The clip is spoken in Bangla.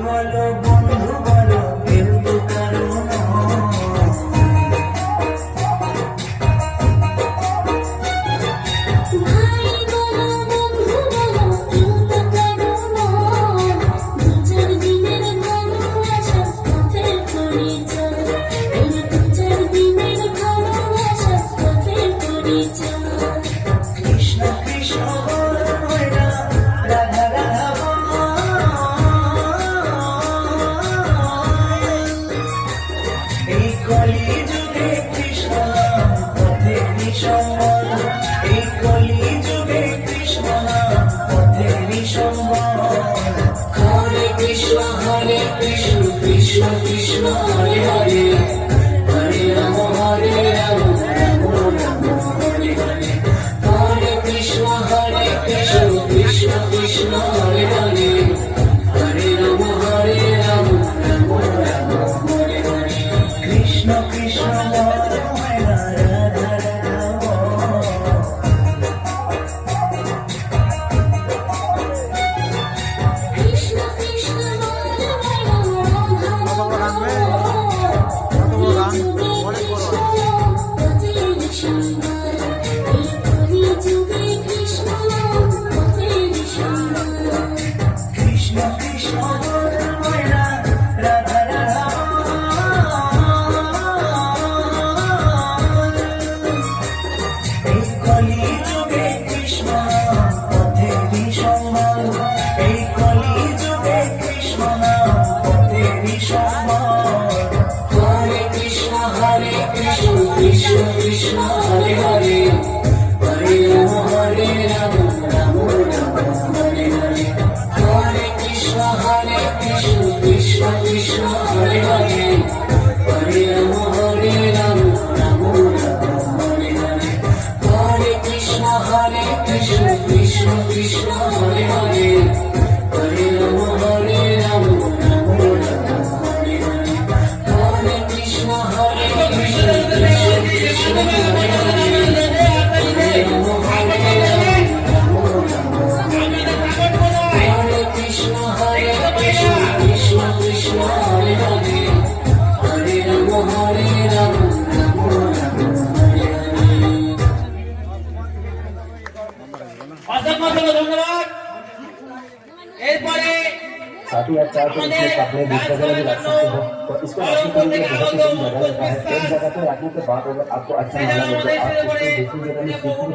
বলো বন্ধু বলো কেউ তো কারো কৃষ্ণ কৃষ্ণ বলো ময়না রাধা রাধা বলো এই কলি যুগে কৃষ্ণ পথে নিঃসম্বল এই কলি যুগে কৃষ্ণ পথে নিঃসম্বল হরে কৃষ্ণ কৃষ্ণ কৃষ্ণ হরে হরে হরে রাম রাম রাম হরে হরে হরে কৃষ্ণ কৃষ্ণ কৃষ্ণ হরে হরে হরে রাম রাম রাম হরে হরে কৃষ্ণ কৃষ্ণ বলো ময়না রাধা রাধা বলো কৃষ্ণ কৃষ্ণ বলো ময়না রাধা রাধা এই কলি যুগে কৃষ্ণ পথে নিঃসম্বল এই কলি যুগে কৃষ্ণ পথে নিঃসম্বল হরে কৃষ্ণ কৃষ্ণ কৃষ্ণ হরে হরে হরে রাম রাম রাম হরে হরে হরে কৃষ্ণ কৃষ্ণ কৃষ্ণ হরে হরে হরে রাম রাম রাম হরে হরে হরে কৃষ্ণ কৃষ্ণ কৃষ্ণ হরে হরে হরে রাম রাম রাম হরে হরে হরে কৃষ্ণ কৃষ্ণ হরে হরে হরে কৃষ্ণ কৃষ্ণ কৃষ্ণ হরে হরে হরে রাম রাম রাম হরে হরে অসংখ্য ধন্যবাদ। एरपरे साथ ही आप चार अपने दूसरे जगह भी रख सकते हो तो इसको रखने के लिए बहुत ही जगह रहता है एक जगह पे रखने के बाद अगर आपको अच्छा नहीं लगे तो आप इसको दूसरी जगह में